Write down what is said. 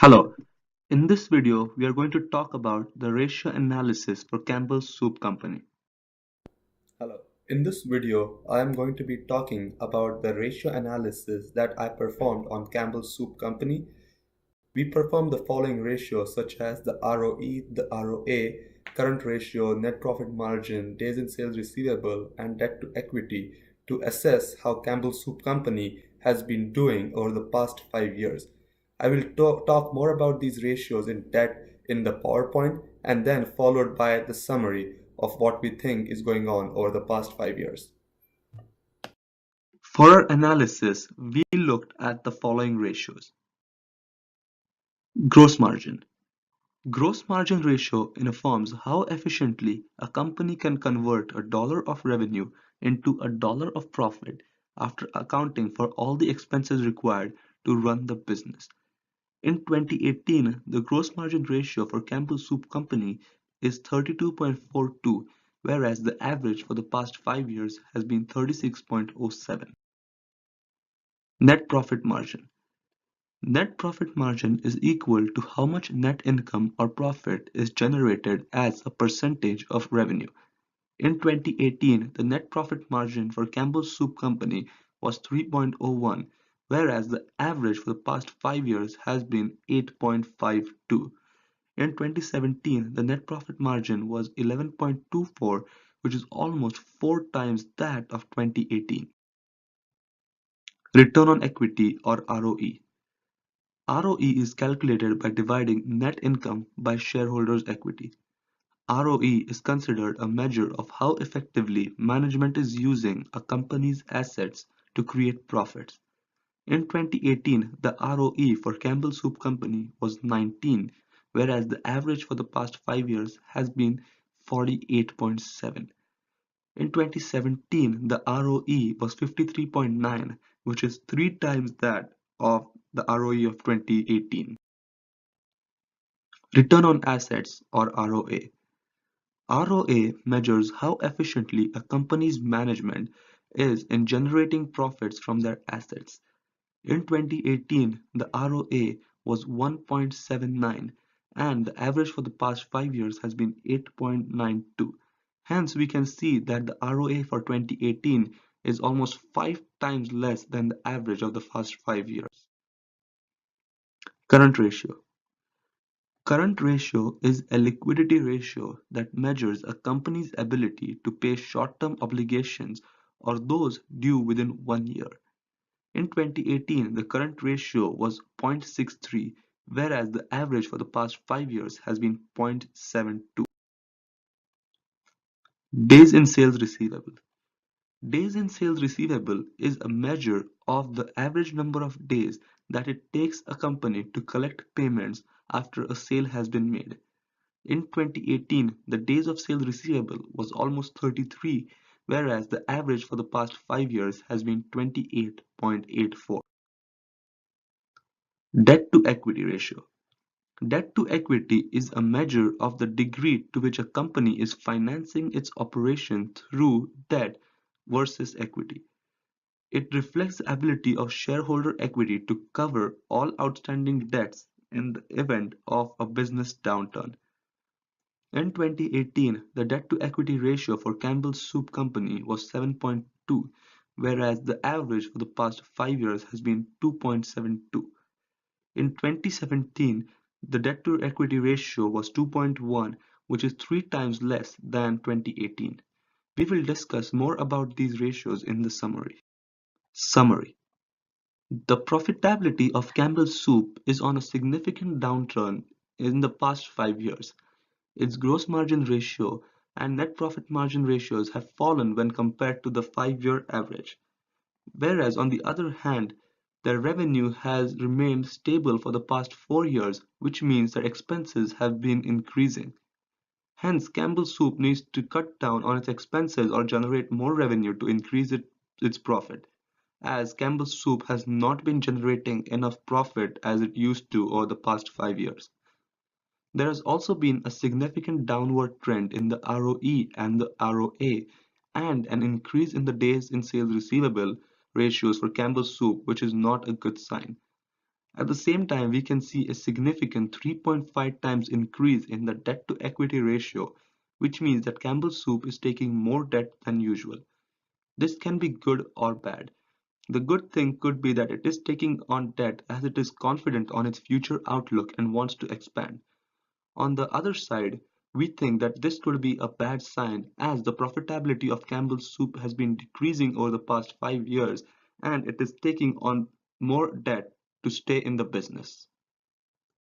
Hello, in this video we are going to talk about the ratio analysis for Campbell's Soup Company. Hello. In this video, I am going to be talking about the ratio analysis that I performed on Campbell's Soup Company. We performed the following ratios such as the ROE, the ROA, current ratio, net profit margin, days in sales receivable, and debt to equity to assess how Campbell's Soup Company has been doing over the past 5 years. I will talk more about these ratios in depth in the PowerPoint and then followed by the summary of what we think is going on over the past 5 years. For our analysis, we looked at the following ratios. Gross margin. Gross margin ratio informs how efficiently a company can convert a dollar of revenue into a dollar of profit after accounting for all the expenses required to run the business. In 2018, the gross margin ratio for Campbell's Soup Company is 32.42, whereas the average for the past 5 years has been 36.07. Net profit margin. Net profit margin is equal to how much net income or profit is generated as a percentage of revenue. In 2018, the net profit margin for Campbell's Soup Company was 3.01, whereas the average for the past 5 years has been 8.52. In 2017, the net profit margin was 11.24, which is almost 4 times that of 2018. Return on equity or ROE. ROE is calculated by dividing net income by shareholders' equity. ROE is considered a measure of how effectively management is using a company's assets to create profits. In 2018, the ROE for Campbell's Soup Company was 19, whereas the average for the past 5 years has been 48.7. In 2017, the ROE was 53.9, which is 3 times that of the ROE of 2018. Return on assets or ROA. ROA measures how efficiently a company's management is in generating profits from their assets. In 2018, the ROA was 1.79 and the average for the past 5 years has been 8.92. Hence, we can see that the ROA for 2018 is almost 5 times less than the average of the past 5 years. Current ratio. Current ratio is a liquidity ratio that measures a company's ability to pay short-term obligations or those due within 1 year. In 2018, the current ratio was 0.63, whereas the average for the past 5 years has been 0.72. Days in sales receivable. Days in sales receivable is a measure of the average number of days that it takes a company to collect payments after a sale has been made. In 2018, the days of sales receivable was almost 33, whereas the average for the past 5 years has been 28.84. Debt to equity ratio. Debt to equity is a measure of the degree to which a company is financing its operation through debt versus equity. It reflects the ability of shareholder equity to cover all outstanding debts in the event of a business downturn. In 2018, the debt-to-equity ratio for Campbell's Soup Company was 7.2, whereas the average for the past 5 years has been 2.72. In 2017, the debt-to-equity ratio was 2.1, which is 3 times less than 2018. We will discuss more about these ratios in the summary. Summary. The profitability of Campbell's Soup is on a significant downturn in the past 5 years. Its gross margin ratio and net profit margin ratios have fallen when compared to the 5-year average, whereas on the other hand, their revenue has remained stable for the past 4 years, which means their expenses have been increasing. Hence, Campbell's Soup needs to cut down on its expenses or generate more revenue to increase its profit, as Campbell's Soup has not been generating enough profit as it used to over the past 5 years. There has also been a significant downward trend in the ROE and the ROA, and an increase in the days in sales receivable ratios for Campbell's Soup, which is not a good sign. At the same time, we can see a significant 3.5 times increase in the debt to equity ratio, which means that Campbell's Soup is taking more debt than usual. This can be good or bad. The good thing could be that it is taking on debt as it is confident on its future outlook and wants to expand. On the other side, we think that this could be a bad sign as the profitability of Campbell's Soup has been decreasing over the past 5 years and it is taking on more debt to stay in the business.